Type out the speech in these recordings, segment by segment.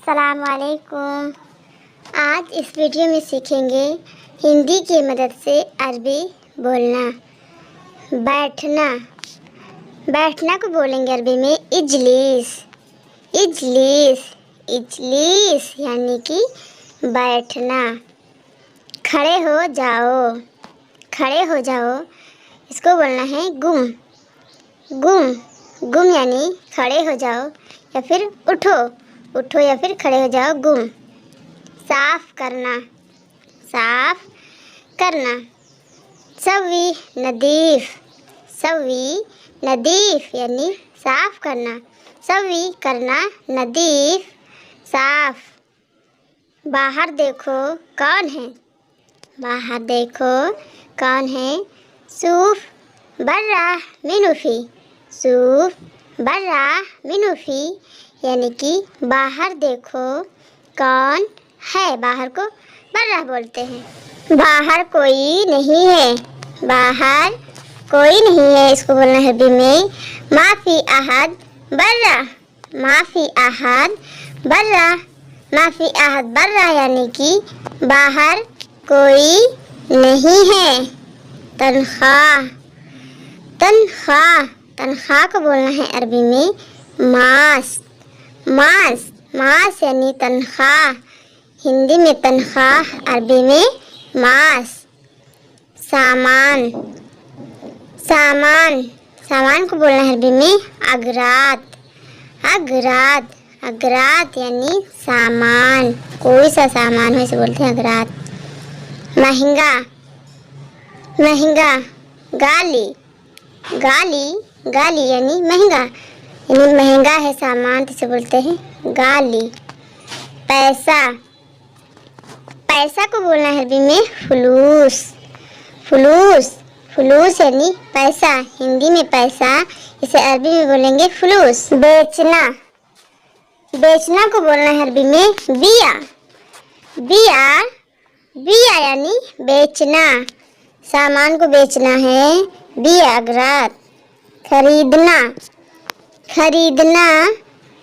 अस्सलाम वालेकुम। आज इस वीडियो में सीखेंगे हिंदी की मदद से अरबी बोलना। बैठना, बैठना को बोलेंगे अरबी में इजलीस। इजलीस, इजलीस यानी कि बैठना। खड़े हो जाओ, खड़े हो जाओ, इसको बोलना है गुम। गुम, गुम यानी खड़े हो जाओ या फिर उठो, उठो या फिर खड़े हो जाओ, गुम। साफ करना, साफ करना। सवी नदीफ, सवी नदीफ यानी साफ करना। सवी करना, नदीफ साफ। बाहर देखो कौन है, बाहर देखो कौन है। सूफ बर्रा मिनूफी, सूफ बर्रा मिनूफी यानी कि बाहर देखो कौन है। बाहर को बर्रा बोलते हैं। बाहर कोई नहीं है, बाहर कोई नहीं है, इसको बोलना है अरबी में माफी अहद बर्रा। माफी अहद बर्रा, माफी अहद बर्रा यानी कि बाहर कोई नहीं है। तनख्वाह, तनख्वाह, तनख्वाह को बोलना है अरबी में मास। मास, मास यानी तनख्वाह। हिंदी में तनख्वाह, अरबी में मास। सामान, सामान, सामान को बोलना है अरबी में अगरात। अगरात, अगरात यानी सामान, कोई सा सामान हो इसे बोलते हैं अगरात। महंगा, महंगा, गाली, गाली, गाली यानी महंगा, यानी महंगा है सामान, इसे बोलते हैं गाली। पैसा, पैसा को बोलना है अरबी में फुलूस। फुलूस, फुलूस यानी पैसा, हिंदी में पैसा, इसे अरबी में बोलेंगे फुलूस। बेचना, बेचना को बोलना है अरबी में बिया। बिया, बिया यानी बेचना, सामान को बेचना है, बिया अगरात। खरीदना, खरीदना,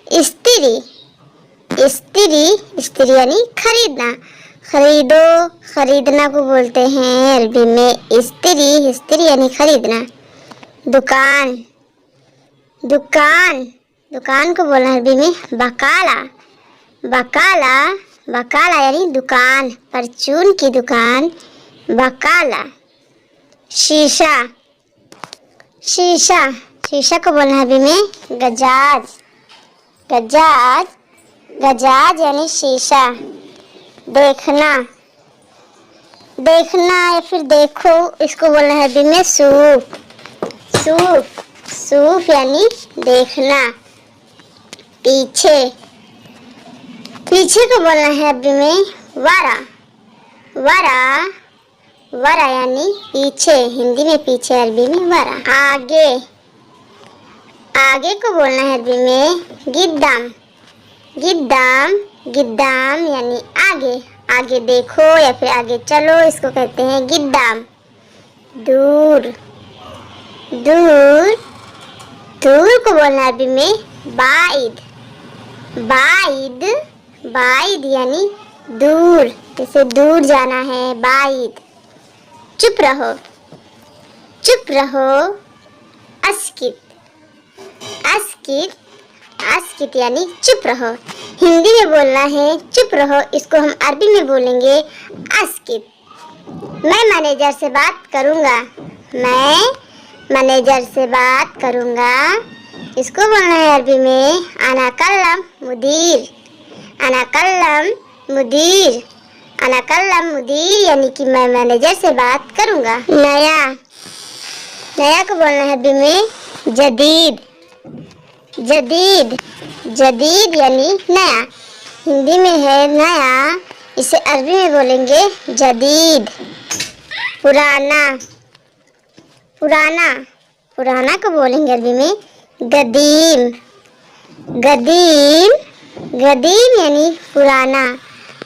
स्त्री, स्त्री, स्त्री यानी खरीदना। खरीदो, खरीदना को बोलते हैं अरबी में स्त्री, स्त्री यानी खरीदना। दुकान, दुकान, दुकान को बोलना है अरबी में बकाला। बकाला, बकाला यानी दुकान, परचून की दुकान, बकाला। शीशा, शीशा, शीशा को बोलना है अरबी में गजाज। गजाज, गजाज यानी शीशा। देखना, देखना या फिर देखो, इसको बोलना है अरबी में सूफ। सूफ, सूफ यानी देखना। पीछे, पीछे को बोलना है अरबी में वरा। वरा, वरा यानी पीछे, हिंदी में पीछे, अरबी में वरा। आगे, आगे को बोलना है अरबी में गिद्दाम। गिद्दाम, गिद्दाम यानी आगे, आगे देखो या फिर आगे चलो, इसको कहते हैं गिद्दाम। दूर, दूर, दूर को बोलना है अरबी में बाइद। बाइद, बाइद यानी दूर, जैसे दूर जाना है, बाइद। चुप रहो, चुप रहो, अस्कित, अस्कित, अस्कित यानी चुप रहो। हिंदी में बोलना है चुप रहो, इसको हम अरबी में बोलेंगे अस्कित। मैं मैनेजर से बात करूँगा, मैं मैनेजर से बात करूँगा, इसको बोलना है अरबी में अना कल्लम मुदीर। अना कल्लम मुदीर, अना कल्लम मुदीर यानी कि मैं मैनेजर से बात करूँगा। नया, नया को बोलना है अरबी में जदीद। जदीद, जदीद यानी नया, हिंदी में है नया, इसे अरबी में बोलेंगे जदीद। पुराना, पुराना, पुराना को बोलेंगे अरबी में गदीम। गदीम, गदीम यानी पुराना,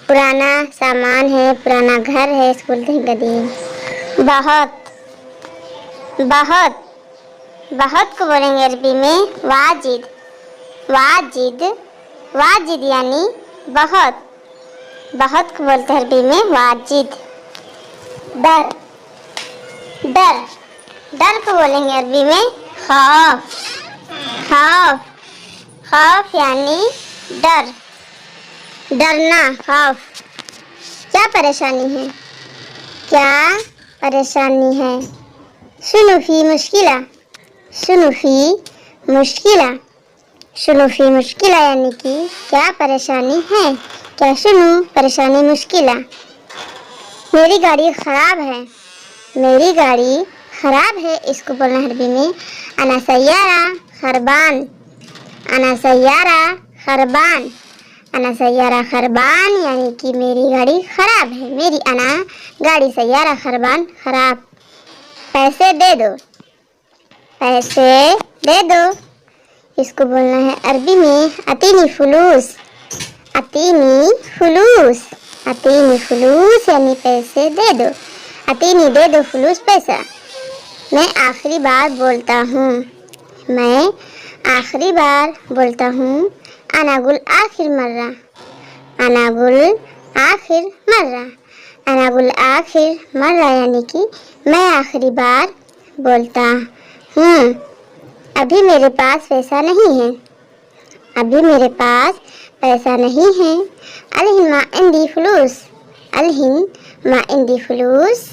पुराना सामान है, पुराना घर है, इसको बोलते हैं गदीम। बहुत, बहुत, बहुत को बोलेंगे अरबी में वाजिद। वाजिद, वाजिद यानी बहुत, बहुत को बोलते हैं अरबी में वाजिद। डर, डर, डर को बोलेंगे अरबी में खौफ, खौफ, खौफ यानी डर, डरना, खौफ। क्या परेशानी है, क्या परेशानी है? शुनु फी मुश्किला, शुनु फी मुश्किला, शुनु फी मुश्किला यानी कि क्या परेशानी है, क्या शुनु परेशानी मुश्किला। मेरी गाड़ी ख़राब है, मेरी गाड़ी ख़राब है, इसको बोलना है अरबी में अना सय्यारा खरबान, अना सय्यारा खरबान, अना सय्यारा खरबान यानी कि मेरी गाड़ी ख़राब है, मेरी अना गाड़ी सय्यारा खरबान ख़राब। पैसे दे दो, पैसे दे दो, इसको बोलना है अरबी में अतीनी फुलूस, अतीनी फुलूस, अतीनी फुलूस यानी पैसे दे दो, अतीनी दे दो फुलूस पैसा। मैं आखिरी बार बोलता हूँ, मैं आखिरी बार बोलता हूँ, अनागुल आखिर मर्रा, अनागुल आखिर मर्रा, अनागुल आखिर मर्रा यानी कि मैं आखिरी बार बोलता हूँ। अभी मेरे पास पैसा नहीं है, अभी मेरे पास पैसा नहीं है। अलहिन मा इंदी फुलूस, अलहिन मा इंदी फुलूस,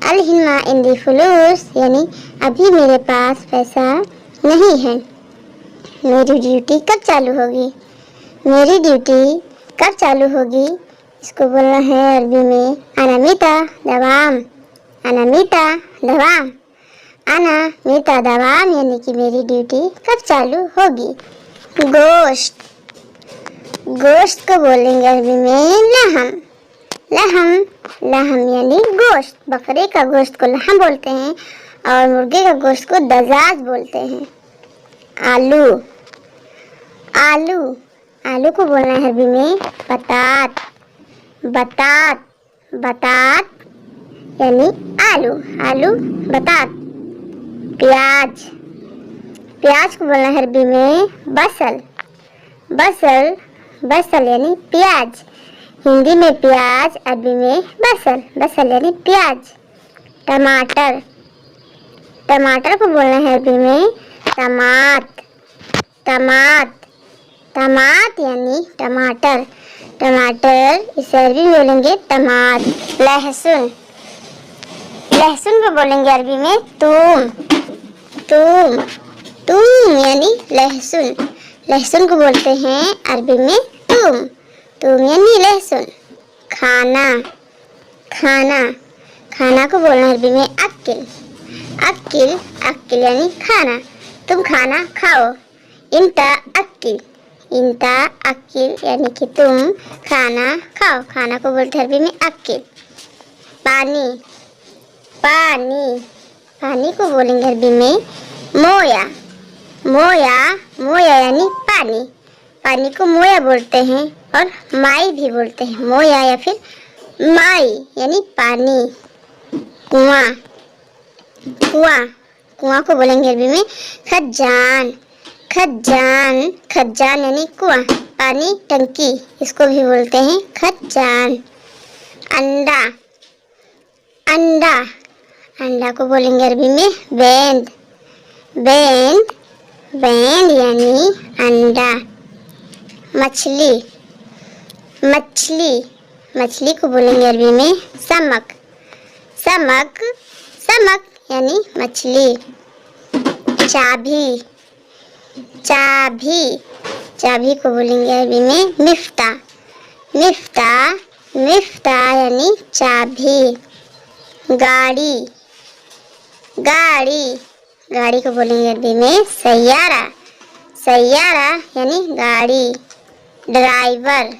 अलहिन मा इंदी फुलूस यानी अभी मेरे पास पैसा नहीं है। मेरी ड्यूटी कब चालू होगी, मेरी ड्यूटी कब चालू होगी, इसको बोलना है अरबी में अनामिता दवाम, अनामिता दवाम, अनामिता दवाम यानी कि मेरी ड्यूटी कब चालू होगी। गोश्त, गोश्त को बोलेंगे अरबी में लहम, लहम, लहम यानी गोश्त। बकरे का गोश्त को लहम बोलते हैं और मुर्गे का गोश्त को दजाज बोलते हैं। आलू, आलू, आलू को बोलना है अरबी में बतात, बतात, बतात यानी आलू, आलू बतात। प्याज, प्याज को बोलना है अरबी में बसल, बसल, बसल यानी प्याज। हिंदी में प्याज, अरबी में बसल, बसल यानी प्याज। टमाटर, टमाटर को बोलना है अरबी में टमाट, टमाट, टमाट यानी टमाटर, टमाटर इसे अरबी में बोलेंगे टमाट। लहसुन, लहसुन को बोलेंगे अरबी में तूम, तूम, तूम यानी लहसुन, लहसुन को बोलते हैं अरबी में तूम, तूम यानी लहसुन। खाना, खाना, खाना को बोलना अरबी में अक्किल, अक्किल, अक्किल यानी खाना, तुम खाना खाओ। इंता अक्किल, इंता अक्किल यानी कि तुम खाना खाओ, खाना को बोलते हैं अरबी में अक्किल। पानी, पानी, पानी को बोलेंगे अरबी में मोया, मोया, मोया यानी पानी, पानी को मोया बोलते हैं और माई भी बोलते हैं, मोया या फिर माई यानी पानी। कुआं, कुआं, कुआं को बोलेंगे अरबी में खजान, खजान, खजान यानी कुआं, पानी टंकी, इसको भी बोलते हैं खजान। अंडा, अंडा, अंडा को बोलेंगे अरबी में बेंद, बेंद, बेंद यानी अंडा। मछली, मछली, मछली को बोलेंगे अरबी में समक, समक, समक यानी मछली। चाबी, चाबी, चाबी को बोलेंगे अरबी में मिफ्ता, मिफ्ता, मिफ्ता यानी चाबी। गाड़ी, गाड़ी, गाड़ी को बोलेंगे अरबी में सैयारा, सैयारा यानी गाड़ी। ड्राइवर,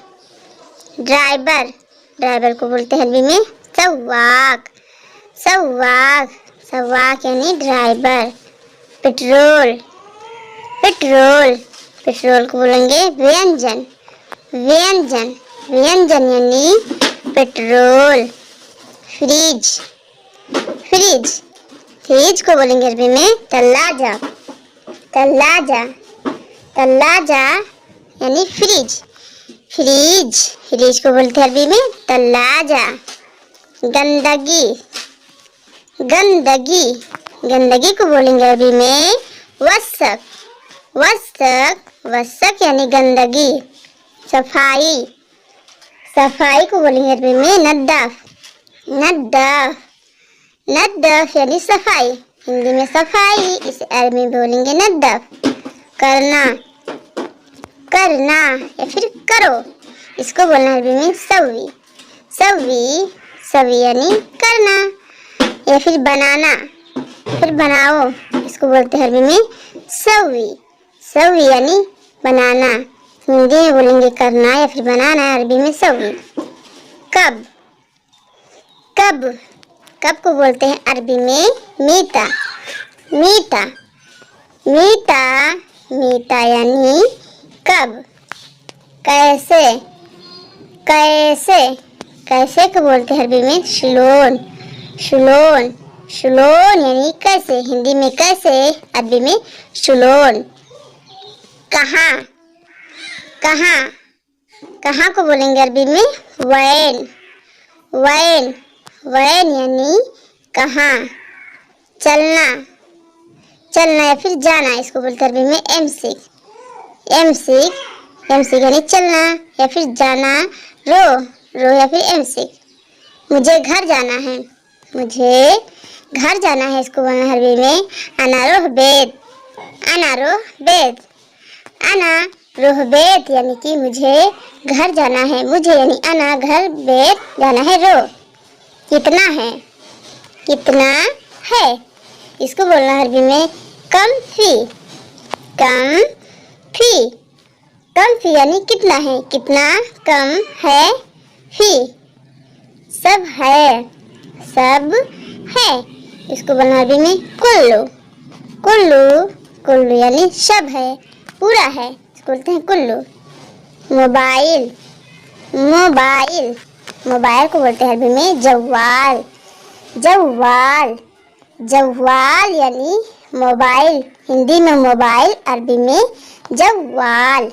ड्राइवर, ड्राइवर को बोलते हैं अरबी में सवाक, सवाक, सवाक यानी ड्राइवर। पेट्रोल, पेट्रोल, पेट्रोल को बोलेंगे व्यंजन, व्यंजन, व्यंजन यानी पेट्रोल। फ्रिज, फ्रिज, फ्रिज को बोलेंगे अरबी में तल्लाजा, तल्लाजा, तल्लाजा यानी फ्रिज। फ्रिज, फ्रिज को बोलते हैं अरबी में तल्लाजा। गंदगी, गंदगी, गंदगी को बोलेंगे अरबी में वसक। वसक, वसक यानी गंदगी। सफाई, सफाई को बोलेंगे अरबी में नद्दाफ। नद्दाफ, नद्दाफ यानी सफाई। हिंदी में सफाई, इसे अरबी में बोलेंगे नद्दाफ। करना, करना या फिर करो, इसको बोलना अरबी में सवी। सवी, सवी यानी करना या फिर बनाना, फिर बनाओ, इसको बोलते हैं अरबी में सवी। सवी यानी बनाना, हिंदी में बोलेंगे करना या फिर बनाना, अरबी में सवी। कब, कब, कब को बोलते हैं अरबी में मीता। मीता, मीता, मीता यानी कब। कैसे, कैसे, कैसे को बोलते हैं अरबी में शुलोन। शुलोन, शुलोन यानी कैसे, हिंदी में कैसे, अरबी में शुलोन। कहाँ, कहाँ, कहाँ को बोलेंगे अरबी में वैन। वैन, वैन यानी कहाँ। चलना, चलना या फिर जाना, इसको बोलते हैं अरबी में एमसिक। एमसिक, एमसिक यानी चलना या फिर जाना। रो, रो या फिर एमसिक। मुझे घर जाना है, मुझे घर जाना है, इसको बोलना है अरबी में अनारोह बेत। अनारोह बेत, अना रोह बेत यानी कि मुझे घर जाना है। मुझे यानी अना, घर, बेत जाना है, रो। कितना है, कितना है, इसको बोलना है अरबी में कम फी। कम फी, कम फी यानी कितना है, कितना कम है। फी, सब है, सब है, इसको बोलना अरबी में कुल्लू। कुल्लू, कुल्लू यानी सब है, पूरा है, इसको बोलते हैं कुल्लू। मोबाइल, मोबाइल, मोबाइल को बोलते हैं अरबी में जव्वाल। जव्वाल, जव्वाल यानी मोबाइल, हिंदी में मोबाइल, अरबी में जव्वाल।